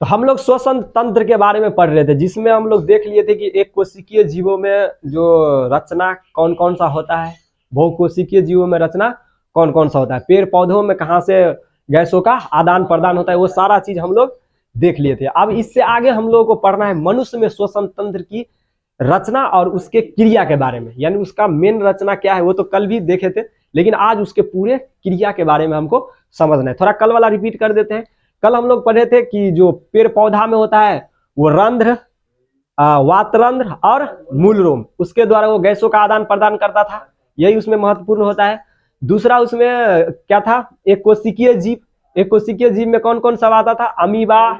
तो हम लोग श्वसन तंत्र के बारे में पढ़ रहे थे, जिसमें हम लोग देख लिए थे कि एक कोशिकीय जीवों में जो रचना कौन कौन सा होता है, बहुकोशिकीय जीवों में रचना कौन कौन सा होता है, पेड़ पौधों में कहाँ से गैसों का आदान प्रदान होता है, वो सारा चीज हम लोग देख लिए थे। अब इससे आगे हम लोगों को पढ़ना है मनुष्य में श्वसन तंत्र की रचना और उसके क्रिया के बारे में, यानी उसका मेन रचना क्या है वो तो कल भी देखे थे, लेकिन आज उसके पूरे क्रिया के बारे में हमको समझना है। थोड़ा कल वाला रिपीट कर देते हैं। कल हम लोग पढ़े थे कि जो पेड़ पौधा में होता है वो रंध्र, वातरंध्र और मूलरोम, उसके द्वारा वो गैसों का आदान प्रदान करता था, यही उसमें महत्वपूर्ण होता है। दूसरा उसमें क्या था, एक कोशिकीय जीव। एक कोशिकीय जीव में कौन कौन सा आता था, अमीबा,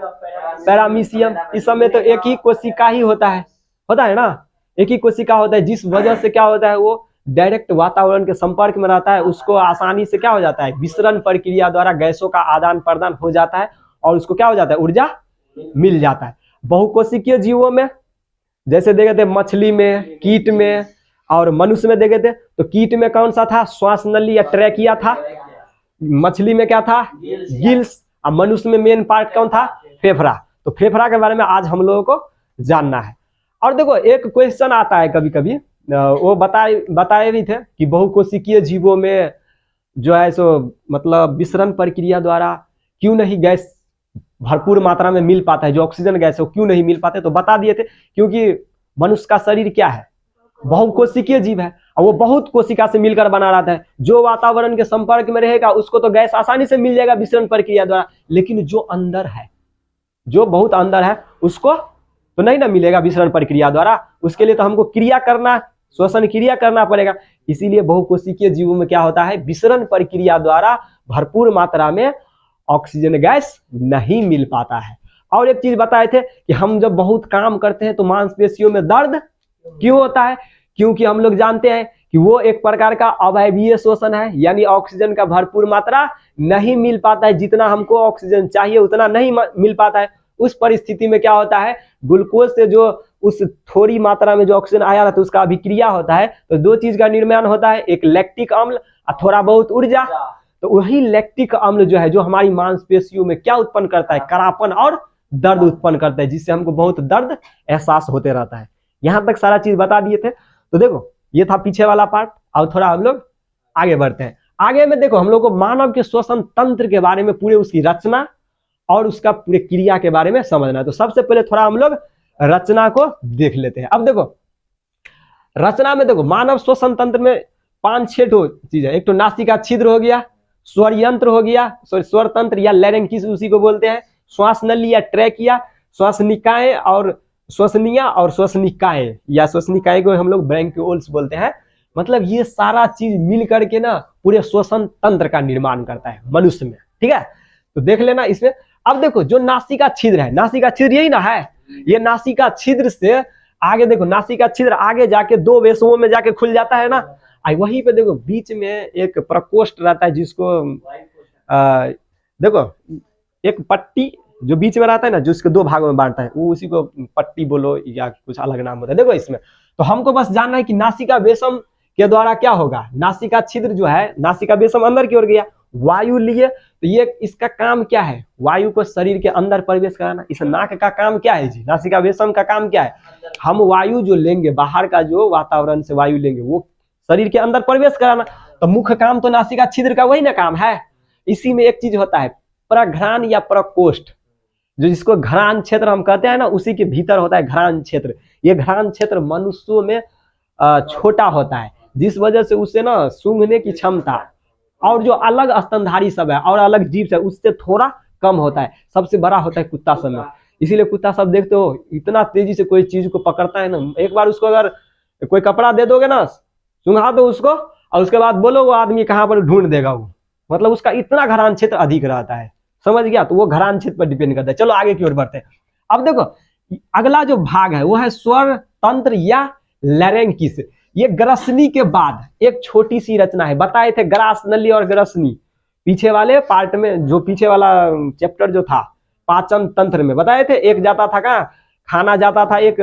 पैरामीशियम, इस सब में तो एक ही कोशिका ही होता है ना, एक ही कोशिका होता है, जिस वजह से क्या होता है वो डायरेक्ट वातावरण के संपर्क में रहता है, उसको आसानी से क्या हो जाता है, विसरण प्रक्रिया द्वारा गैसों का आदान प्रदान हो जाता है और उसको क्या हो जाता है, ऊर्जा मिल जाता है। बहुकोशिकीय जीवों में जैसे देखे थे मछली में, कीट में और मनुष्य में देखे थे, तो कीट में कौन सा था, श्वास नली या ट्रैकिया था, मछली में क्या था, गिल्स, और मनुष्य में मेन पार्ट कौन था, फेफड़ा। तो फेफड़ा के बारे में आज हम लोगों को जानना है। और देखो एक क्वेश्चन आता है कभी कभी, वो बताए भी थे कि बहुकोशिकीय जीवों में जो है सो मतलब विसरण प्रक्रिया द्वारा क्यों नहीं गैस भरपूर मात्रा में मिल पाता है, जो ऑक्सीजन गैस है वो क्यों नहीं मिल पाते, तो बता दिए थे क्योंकि मनुष्य का शरीर क्या है, बहुकोशिकीय जीव है और वो बहुत कोशिका से मिलकर बना रहता है। जो वातावरण के संपर्क में रहेगा उसको तो गैस आसानी से मिल जाएगा विसरण प्रक्रिया द्वारा, लेकिन जो अंदर है, जो बहुत अंदर है, उसको तो नहीं ना मिलेगा विसरण प्रक्रिया द्वारा, उसके लिए तो हमको क्रिया करना, श्वसन क्रिया करना पड़ेगा। इसीलिए बहुकोशिकीय जीवों में क्या होता है, विसरण प्रक्रिया द्वारा भरपूर मात्रा में ऑक्सीजन गैस नहीं मिल पाता है। और एक चीज बताए थे कि हम जब बहुत काम करते हैं तो मांसपेशियों में दर्द क्यों होता है, क्योंकि हम लोग जानते हैं कि वो एक प्रकार का अवायवीय शोषण है, यानी ऑक्सीजन का भरपूर मात्रा नहीं मिल पाता है, जितना हमको ऑक्सीजन चाहिए उतना नहीं मिल पाता है। उस परिस्थिति में क्या होता है, ग्लूकोज से जो उस थोड़ी मात्रा में जो ऑक्सीजन आया रहता है उसका अभिक्रिया होता है, तो दो चीज का निर्माण होता है, एक लैक्टिक अम्ल और थोड़ा बहुत ऊर्जा। तो वही लैक्टिक अम्ल जो है जो हमारी मांसपेशियों में क्या उत्पन्न करता है, करापन और दर्द उत्पन्न करता है, जिससे हमको बहुत दर्द एहसास होते रहता है। यहां तक सारा चीज बता दिए थे। तो देखो ये था पीछे वाला पार्ट, और थोड़ा हम लोग आगे बढ़ते हैं। आगे में देखो हम लोग को मानव के श्वसन तंत्र के बारे में, पूरे उसकी रचना और उसका पूरे क्रिया के बारे में समझना है। तो सबसे पहले थोड़ा हम लोग रचना को देख लेते हैं। अब देखो रचना में देखो मानव श्वसन तंत्र में 5-6 चीज है। एक तो नासिका छिद्र हो गया, स्वर यंत्र हो गया, स्वर तंत्र या लैरिंगिस उसी को बोलते हैं, श्वास नली या ट्रैकिया, श्वसनिकाएं और श्वसनिया और श्वसनिकाएं या श्वसनिकाएं को हम लोग ब्रैंकियोल्स बोलते हैं। मतलब ये सारा चीज मिल करके ना पूरे श्वसन तंत्र का निर्माण करता है मनुष्य में, ठीक है। तो देख लेना इसमें। अब देखो जो नासिका छिद्र है, नासिका छिद्र यही ना है, ये नासिका छिद्र से आगे देखो, नासिका छिद्र आगे जाके 2 वेसुओं में जाके खुल जाता है ना, वहीं पे देखो बीच में एक प्रकोष्ठ रहता है, जिसको देखो एक पट्टी जो बीच में रहता है ना, जो इसके 2 भागों में बांटता है, वो उसी को पट्टी बोलो या कुछ अलग नाम होता है। देखो इसमें तो हमको बस जानना है कि नासिका वेशम के द्वारा क्या होगा, नासिका छिद्र जो है, नासिका वेशम अंदर की ओर गया, वायु लिए, तो ये इसका काम क्या है, वायु को शरीर के अंदर प्रवेश कराना। इस नाक का काम क्या है जी, नासिका वेशम का काम क्या है, हम वायु जो लेंगे, बाहर का जो वातावरण से वायु लेंगे वो शरीर के अंदर प्रवेश कराना। तो मुख्य काम तो नासिका छिद्र का वही ना काम है। इसी में एक चीज होता है प्रघ्राण या प्रकोष्ठ, जो जिसको घ्राण क्षेत्र हम कहते हैं ना, उसी के भीतर होता है घ्राण क्षेत्र। ये घ्राण क्षेत्र मनुष्यों में छोटा होता है, जिस वजह से उससे ना सूंघने की क्षमता और जो अलग स्तनधारी सब है और अलग जीव है उससे थोड़ा कम होता है। सबसे बड़ा होता है कुत्ता सब में। इसीलिए कुत्ता सब देखते हो इतना तेजी से कोई चीज को पकड़ता है ना, एक बार उसको अगर कोई कपड़ा दे दोगे ना, सूंघा दो उसको और उसके बाद बोलो वो आदमी कहाँ पर ढूंढ देगा वो, मतलब उसका इतना घ्राण क्षेत्र अधिक रहता है, समझ गया। तो वो घ्राण क्षेत्र पर डिपेंड करता है। चलो आगे की ओर बढ़ते हैं। अब देखो अगला जो भाग है वो है स्वर तंत्र या लैरिंगिस। ये ग्रसनी के बाद एक छोटी सी रचना है, बताए थे ग्रास नली और ग्रसनी पीछे वाले पार्ट में, जो पीछे वाला चैप्टर जो था पाचन तंत्र में बताए थे। एक जाता था कहाँ, खाना जाता था एक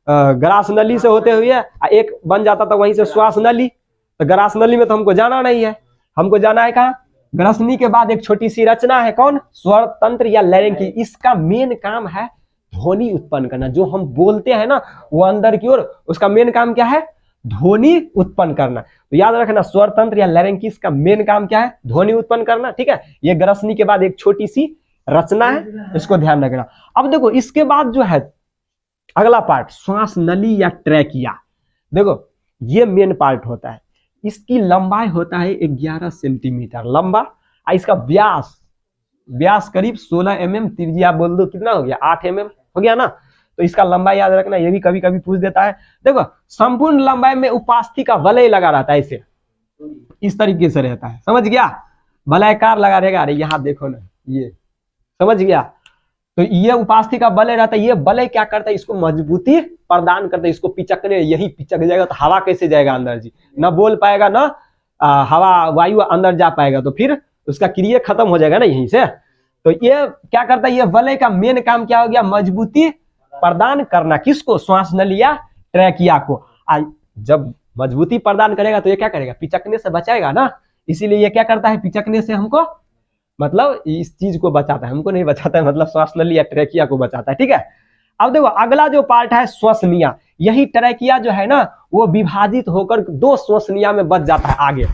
ग्रास नली से होते हुए, एक बन जाता था वहीं से श्वास नली। तो ग्रास नली में तो हमको जाना नहीं है, हमको जाना है कहाँ, ग्रसनी के बाद एक छोटी सी रचना है, कौन? स्वर तंत्र या लैरिंगी। इसका मेन काम है ध्वनि उत्पन्न करना। जो हम बोलते हैं ना वो अंदर की ओर, उसका मेन काम क्या है? ध्वनि उत्पन्न करना। तो याद रखना, स्वर तंत्र या लैरिंगी का मेन काम क्या है? ध्वनि उत्पन्न करना। ठीक है, ये ग्रसनी के बाद एक छोटी सी रचना है, इसको ध्यान रखना। अब देखो इसके बाद जो है अगला पार्ट, श्वास नली या ट्रैकिया। देखो ये मेन पार्ट होता है। इसकी लंबाई होता है 11 सेंटीमीटर लंबा, और इसका व्यास करीब 16 mm, त्रिज्या बोल दो कितना हो गया? 8 mm हो गया ना। तो इसका लंबाई याद रखना, ये भी कभी कभी पूछ देता है। देखो संपूर्ण लंबाई में उपास्थि का वलय लगा रहता है, इसे इस तरीके से रहता है, समझ गया? वलयकार लगा रहेगा। अरे यहाँ देखो ना, ये समझ गया? तो ये उपास्थि का वलय रहता है। ये वलय क्या करता है? इसको मजबूती प्रदान करता है, इसको पिचकने, यही पिचक जाएगा तो हवा कैसे जाएगा अंदर जी? न बोल पाएगा, न हवा वायु अंदर जा पाएगा, तो फिर उसका क्रिया खत्म हो जाएगा ना यहीं से। तो ये क्या करता है? ये वलय का मेन काम क्या हो गया? मजबूती प्रदान करना। किसको? श्वास नली या ट्रैकिया को। जब मजबूती प्रदान करेगा तो ये क्या करेगा? पिचकने से बचाएगा ना। इसीलिए ये क्या करता है? पिचकने से हमको, मतलब इस चीज को बचाता है, हमको नहीं बचाता है, मतलब श्वास नली या ट्रैकिया को बचाता है। ठीक है, अब देखो अगला जो पार्ट है श्वसनिया। यही ट्रैकिया जो है ना वो विभाजित होकर 2 श्वसनिया में बच जाता है आगे।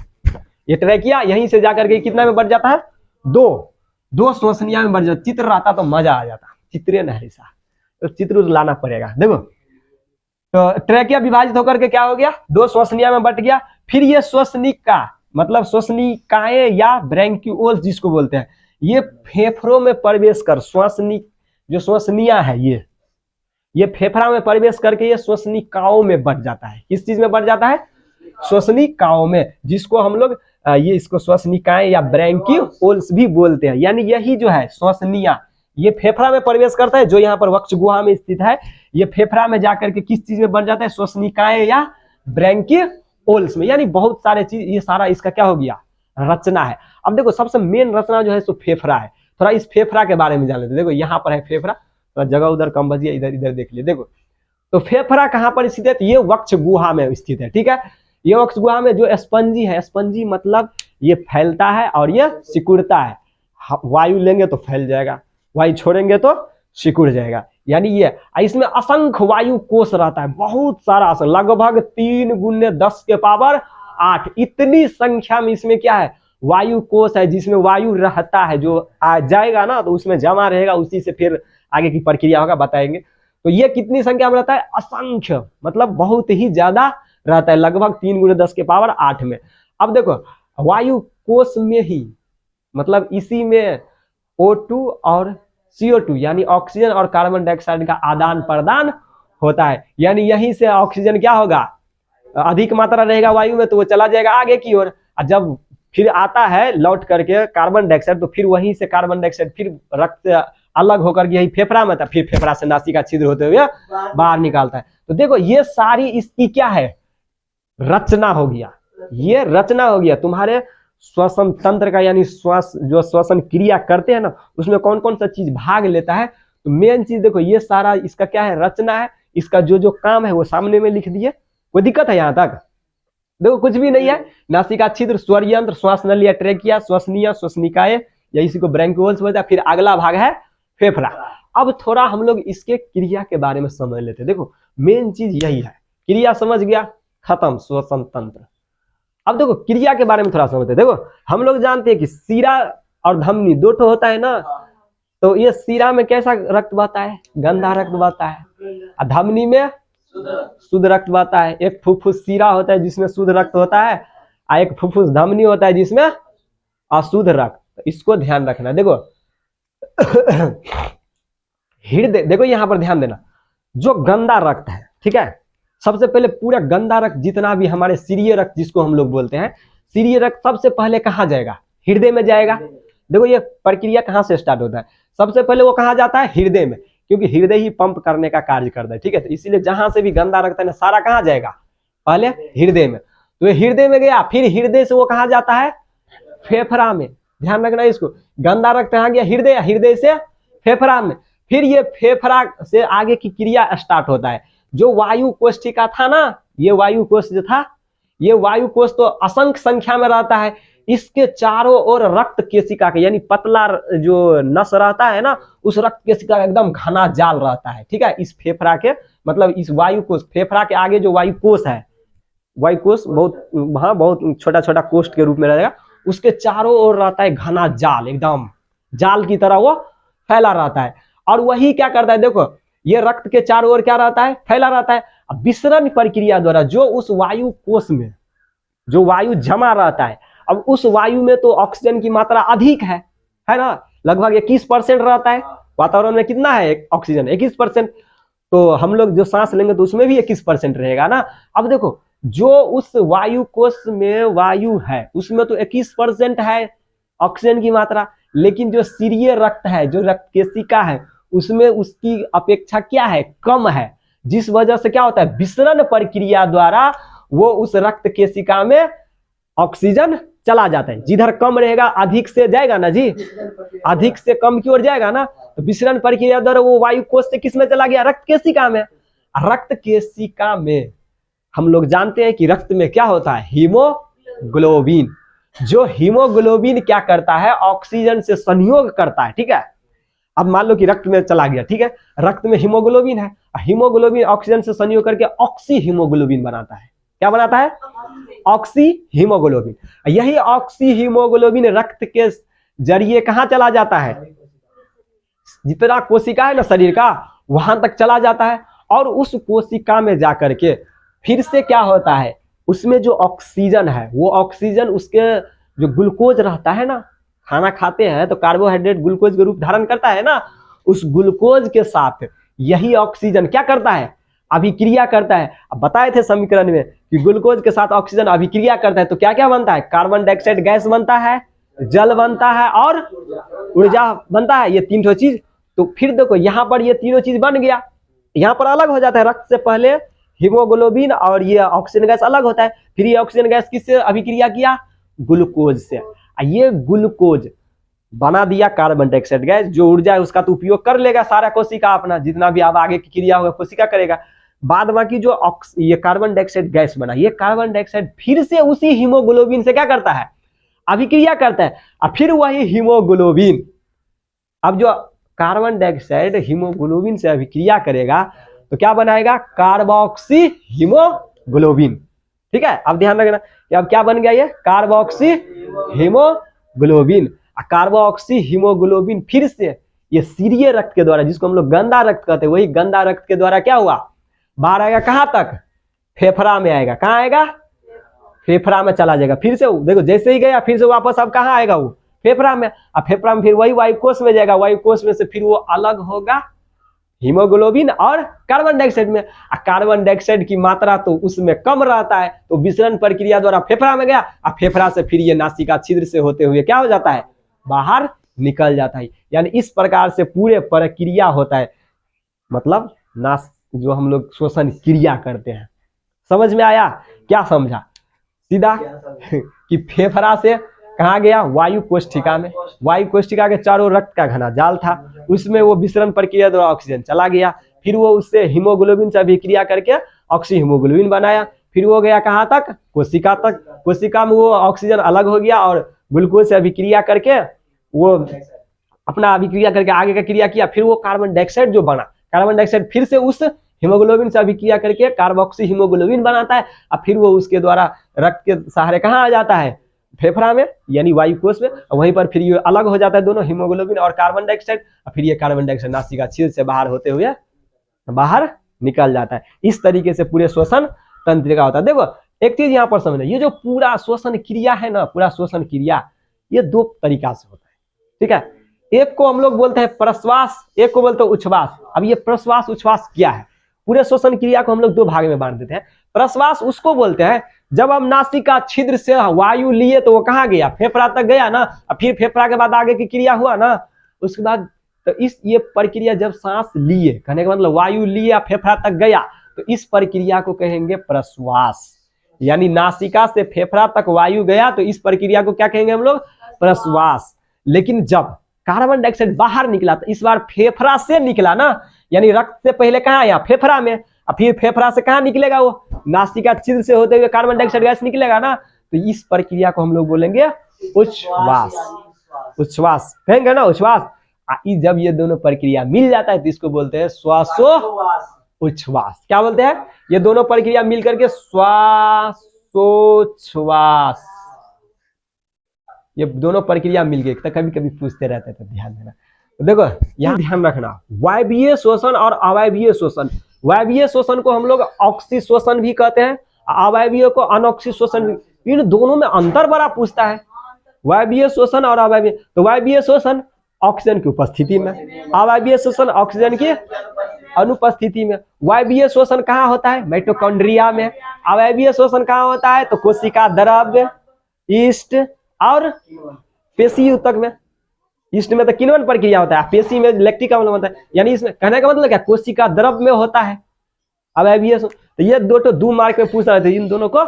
ये ट्रैकिया यहीं से जाकर के कितना में बच जाता है? 2 श्वसनिया में बच जाता। चित्र रहता तो मजा आ जाता, चित्रे नहीं सा, तो चित्र लाना पड़ेगा। देखो तो ट्रैकिया विभाजित होकर के क्या हो गया? 2 श्वसनिया में बट गया। फिर ये श्वसनिका, मतलब श्वसनिकाएं या ब्रैंक्यूल्स जिसको बोलते हैं, ये फेफड़ों में प्रवेश कर जो श्वसनिया है ये फेफड़ा में प्रवेश करके ये श्वसनिकाओं में बढ़ जाता है। किस चीज में बढ़ जाता है? श्वसनिकाओं में, जिसको हम लोग ये इसको श्वसनिकाएं या ब्रैंक्यूल्स भी बोलते हैं। यानी यही जो है श्वसनिया, ये फेफड़ा में प्रवेश करता है, जो यहाँ पर वक्ष गुहा में स्थित है। ये फेफड़ा में जाकर के किस चीज में बढ़ जाता है? श्वसनिकाएं या ब्रैंक्यूल्स में। यानी बहुत सारे चीज, ये सारा इसका क्या हो गया? रचना है। अब देखो सबसे मेन रचना जो है सो फेफड़ा है। थोड़ा इस फेफड़ा के बारे में जान लेते। देखो यहाँ पर है फेफड़ा, थोड़ा जगह उधर कम बचिए, इधर इधर देख लिए। देखो तो फेफड़ा कहाँ पर स्थित है? तो ये वक्ष गुहा में स्थित है। ठीक है, ये वक्ष गुहा में जो स्पंजी है, स्पंजी मतलब ये फैलता है और ये सिकुड़ता है। वायु लेंगे तो फैल जाएगा, वायु छोड़ेंगे तो सिकुड़ जाएगा। यानी ये, इसमें असंख्य वायु कोष रहता है, बहुत सारा, लगभग 3 × 10⁸ इतनी संख्या में इसमें क्या है? वायु कोष है, जिसमें वायु रहता है। जो आ जाएगा ना तो उसमें जमा रहेगा, उसी से फिर आगे की प्रक्रिया होगा, बताएंगे। तो ये कितनी संख्या में रहता है? असंख्य, मतलब बहुत ही ज्यादा रहता है, लगभग 3 × 10⁸ में। अब देखो वायु कोष में ही, मतलब इसी में O2 और CO2 यानी ऑक्सीजन और कार्बन डाइऑक्साइड का आदान प्रदान होता है। यानी यहीं से ऑक्सीजन क्या होगा? अधिक मात्रा रहेगा वायु में, तो वो चला जाएगा आगे की ओर। और जब फिर आता है लौट करके कार्बन डाइऑक्साइड, तो फिर वहीं से कार्बन डाइऑक्साइड फिर रक्त से अलग होकर यही फेफड़ा में था, फिर फेफड़ा से नासिका छिद्र होते हुए बाहर निकालता है। तो देखो ये सारी इसकी क्या है? रचना हो गया। ये रचना हो गया तुम्हारे श्वसन तंत्र का, यानी श्वास जो श्वसन क्रिया करते हैं ना, उसमें कौन कौन सा चीज भाग लेता है। तो मेन चीज देखो ये सारा इसका क्या है? रचना है। इसका जो काम है वो सामने में लिख दिए। कोई दिक्कत है यहाँ तक? देखो कुछ भी नहीं है। नासिका छिद्र, स्वर यंत्र, श्वास नली या ट्रैकिया, श्वसनिया, श्वसनिकाएं, या इसी को ब्रैंक्यूल्स बोलते हैं। फिर अगला भाग है फेफड़ा। अब थोड़ा हम लोग इसके क्रिया के बारे में समझ लेते हैं। देखो मेन चीज यही है, क्रिया समझ गया, खत्म श्वसन तंत्र। अब देखो क्रिया के बारे में थोड़ा समझते हैं। देखो हम लोग जानते हैं कि सीरा और धमनी 2 ठो होता है ना। तो ये सीरा में कैसा रक्त बहता है? गंदा रक्त बहता है। और धमनी में शुद्ध रक्त बहता है। एक फुफ्फुस सीरा होता है जिसमें शुद्ध रक्त होता है, और एक फुफ्फुस धमनी होता है जिसमें अशुद्ध रक्त। इसको ध्यान रखना। देखो हृदय, देखो यहाँ पर ध्यान देना, जो गंदा रक्त है, ठीक है, सबसे पहले पूरा गंदा रक्त जितना भी हमारे सीरिय रक्त जिसको हम लोग बोलते हैं, सीरिय रक्त सबसे पहले कहाँ जाएगा? हृदय में जाएगा। देखो ये प्रक्रिया कहाँ से स्टार्ट होता है? सबसे पहले वो कहाँ जाता है? हृदय में, क्योंकि हृदय ही पंप करने का कार्य करता है। ठीक है, तो इसीलिए जहां से भी गंदा रक्त है ना, सारा कहाँ जाएगा? पहले हृदय में। तो ये हृदय में गया, फिर हृदय से वो कहाँ जाता है? फेफड़ा में। ध्यान रखना इसको, गंदा रक्त कहाँ गया? हृदय, हृदय से फेफड़ा में। फिर ये फेफड़ा से आगे की क्रिया स्टार्ट होता है। जो वायु कोष्ठिका था ना, ये वायु कोष जो था, ये वायु कोष तो असंख्य संख्या में रहता है। इसके चारों ओर रक्त केशिका के, यानी पतला जो नस रहता है ना, उस रक्त केशिका का एकदम घना जाल रहता है। ठीक है, इस फेफड़ा के मतलब इस वायु कोष, फेफड़ा के आगे जो वायु कोष है, वायु कोष बहुत वहां बहुत छोटा छोटा कोष्ठ के रूप में रहेगा, उसके चारों ओर रहता है घना जाल, एकदम जाल की तरह वो फैला रहता है। और वही क्या करता है, देखो ये रक्त के चारों ओर क्या रहता है, फैला रहता है। अब विसरण प्रक्रिया द्वारा जो उस वायु कोष में जो वायु जमा रहता है, अब उस वायु में तो ऑक्सीजन की मात्रा अधिक है ना, लगभग 21% रहता है। वातावरण में कितना है ऑक्सीजन, 21%। तो हम लोग जो सांस लेंगे तो उसमें भी 21% रहेगा ना। अब देखो जो उस वायु कोष में वायु है उसमें तो 21% है ऑक्सीजन की मात्रा, लेकिन जो सीरिय रक्त है, जो रक्त केशिका है, उसमें उसकी अपेक्षा क्या है, कम है। जिस वजह से क्या होता है, विसरण प्रक्रिया द्वारा वो उस रक्त केशिका में ऑक्सीजन चला जाता है। जिधर कम रहेगा अधिक से जाएगा ना जी, अधिक से कम की ओर जाएगा ना। तो विसरण प्रक्रिया द्वारा वो वायु कोष से किस में चला गया, रक्त केशिका में। रक्त केशिका में हम लोग जानते हैं कि रक्त में क्या होता है, हीमोग्लोबिन। जो हीमोग्लोबिन क्या करता है, ऑक्सीजन से संयोग करता है। ठीक है, अब मान लो कि रक्त में चला गया, ठीक है, रक्त में हीमोग्लोबिन है, हीमोग्लोबिन ऑक्सीजन से संयोग करके ऑक्सी हीमोग्लोबिन बनाता है। क्या बनाता है, ऑक्सी हीमोग्लोबिन। यही ऑक्सी हीमोग्लोबिन रक्त के जरिए कहां चला जाता है, जितना कोशिका है ना शरीर का, वहां तक चला जाता है। और उस कोशिका में जाकर के फिर से क्या होता है, उसमें जो ऑक्सीजन है, वो ऑक्सीजन उसके जो ग्लूकोज रहता है ना, खाना खाते हैं तो कार्बोहाइड्रेट ग्लूकोज के रूप धारण करता है ना, उस ग्लूकोज के साथ यही ऑक्सीजन क्या करता है, अभिक्रिया करता है। अब बताए थे समीकरण में कि ग्लूकोज के साथ ऑक्सीजन अभिक्रिया करता है तो क्या क्या बनता है, कार्बन डाइऑक्साइड गैस बनता है, जल बनता है और ऊर्जा बनता है, ये तीनों चीज। तो फिर देखो यहाँ पर ये तीनों चीज बन गया, यहाँ पर अलग हो जाता है। रक्त से पहले हीमोग्लोबिन और ये ऑक्सीजन गैस अलग होता है, फिर ये ऑक्सीजन गैस किससे अभिक्रिया किया, ग्लूकोज से। ये ग्लूकोज बना दिया कार्बन डाइऑक्साइड गैस, जो ऊर्जा है उसका तो उपयोग कर लेगा सारा कोशिका अपना, जितना भी अब आगे की क्रिया होगा कोशिका करेगा। बाद बाकी जो ये कार्बन डाइऑक्साइड गैस बना, ये कार्बन डाइऑक्साइड फिर से उसी हीमोग्लोबिन से क्या करता है, अभिक्रिया करता है। और फिर वही हीमोग्लोबिन, अब जो कार्बन डाइऑक्साइड हीमोग्लोबिन से अभिक्रिया करेगा तो क्या बनाएगा, कार्बोक्सी हीमोग्लोबिन। ठीक है, अब ध्यान रखना कि अब क्या बन गया, ये कार्बोक्सी हीमोग्लोबिन। कार्बोक्सी हीमोग्लोबिन फिर से ये सीरिय रक्त के द्वारा, जिसको हम लोग गंदा रक्त कहते हैं, वही गंदा रक्त के द्वारा क्या हुआ, बाहर आएगा, कहां तक, फेफड़ा में आएगा। कहां आएगा, फेफड़ा में चला जाएगा। फिर से देखो जैसे ही गया फिर से वापस अब कहां आएगा, वो फेफड़ा में। अब फेफड़ा में फिर वही वायु कोष में जाएगा, वायु कोष में से फिर वो अलग होगा हीमोग्लोबिन और कार्बन डाइऑक्साइड में। कार्बन डाइऑक्साइड की मात्रा तो उसमें कम रहता है, तो विसरण प्रक्रिया द्वारा फेफड़ा में गया, और फेफड़ा से फिर ये नासिका छिद्र से होते हुए क्या हो जाता है, बाहर निकल जाता है। यानी इस प्रकार से पूरे प्रक्रिया होता है, मतलब नास जो हम लोग श्वसन क्रिया करते हैं। समझ में आया, क्या समझा, सीधा कि फेफड़ा से कहा गया, वायु कोष्ठिका में। वायु कोष्ठिका के चारों रक्त का घना जाल था, उसमें वो विसरण प्रक्रिया द्वारा ऑक्सीजन चला गया, फिर वो उससे हीमोग्लोबिन से अभिक्रिया करके ऑक्सी हीमोग्लोबिन बनाया, फिर वो गया कहाँ तक, कोशिका तक। कोशिका में वो ऑक्सीजन अलग हो गया और ग्लूकोज से अभिक्रिया करके वो अपना अभिक्रिया करके आगे का क्रिया किया। फिर वो कार्बन डाइऑक्साइड जो बना, कार्बन डाइऑक्साइड फिर से उस हीमोग्लोबिन से अभिक्रिया करके कार्बोक्सी हीमोग्लोबिन बनाता है, और फिर वो उसके द्वारा रक्त के सहारे कहाँ आ जाता है, फेफड़ा में, यानी वायु कोष में। वहीं पर फिर ये अलग हो जाता है दोनों, हीमोग्लोबिन और कार्बन डाइऑक्साइड, और फिर ये कार्बन डाइऑक्साइड नासिका छिद्र से बाहर होते हुए बाहर निकल जाता है। इस तरीके से पूरे श्वसन तंत्रिका होता है। देखो एक चीज यहाँ पर समझना, ये जो पूरा श्वसन क्रिया है ना, पूरा श्वसन क्रिया ये दो तरीका से होता है। ठीक है, एक को हम लोग बोलते हैं प्रश्वास, एक को बोलते हैं उच्छ्वास। अब ये प्रश्वास उच्छ्वास क्या है, पूरे श्वसन क्रिया को हम लोग दो भाग में बांट देते हैं। प्रश्वास उसको बोलते हैं जब हम नासिका छिद्र से वायु लिए तो वो कहाँ गया, फेफड़ा तक गया ना, और फिर फेफड़ा के बाद आगे की क्रिया हुआ ना, उसके बाद तो इस ये प्रक्रिया जब सांस लिए, कहने का मतलब वायु लिया फेफड़ा तक गया, तो इस प्रक्रिया को कहेंगे प्रश्वास। यानी नासिका से फेफड़ा तक वायु गया तो इस प्रक्रिया को क्या कहेंगे हम लोग, प्रश्वास। लेकिन जब कार्बन डाइऑक्साइड बाहर निकला तो इस बार फेफड़ा से निकला ना, यानी रक्त से पहले कहाँ आया, फेफड़ा में, और फिर फेफड़ा से कहाँ निकलेगा, वो नासिका छिद्र से होते हुए कार्बन डाइऑक्साइड गैस निकलेगा ना, तो इस प्रक्रिया को हम लोग बोलेंगे उच्छ्वास, उच्छ्वास कहेंगे ना, उच्छ्वास। जब ये दोनों प्रक्रिया मिल जाता है तो इसको बोलते हैं श्वासो उच्छ्वास। क्या बोलते हैं? ये दोनों प्रक्रिया मिल करके श्वासोच्छ्वास, ये दोनों प्रक्रिया मिल गई। तो कभी कभी पूछते रहते हैं तो ध्यान देना। तो देखो यहाँ ध्यान रखना, वायवीय शोषण और अवायवीय शोषण। वायवीय शोषण को हम लोग ऑक्सी शोषण भी कहते हैं, अवायवीय को अनऑक्सी शोषण भी। इन दोनों में अंतर बड़ा पूछता है, वायवीय शोषण और अवायवीय। तो वायवीय शोषण ऑक्सीजन की उपस्थिति में, अवायवीय शोषण ऑक्सीजन की अनुपस्थिति में। वायवीय शोषण कहाँ होता है? माइटोकॉन्ड्रिया में। अवायवीय शोषण कहाँ होता है? तो कोशिका द्रव्य, ईस्ट और पेशी ऊतक में। ईस्ट में तो किण्वन प्रक्रिया होता है, पेशी में लैक्टिक अम्ल होता है। यानी इसमें कहने का मतलब क्या, कोशिका द्रव्य में होता है अवायवीय। तो ये दो मार्क में पूछ रहे थे, इन दोनों को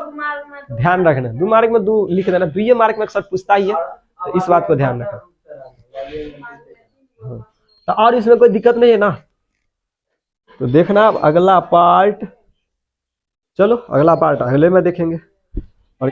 ध्यान रखना। 2 मार्क में 2 लिख देना, 2 मार्क में अक्सर पूछता ही है, तो इस बात को ध्यान रखना। तो और इसमें कोई दिक्कत नहीं है ना? तो देखना अब अगला पार्ट, चलो अगला पार्ट अगले में देखेंगे। और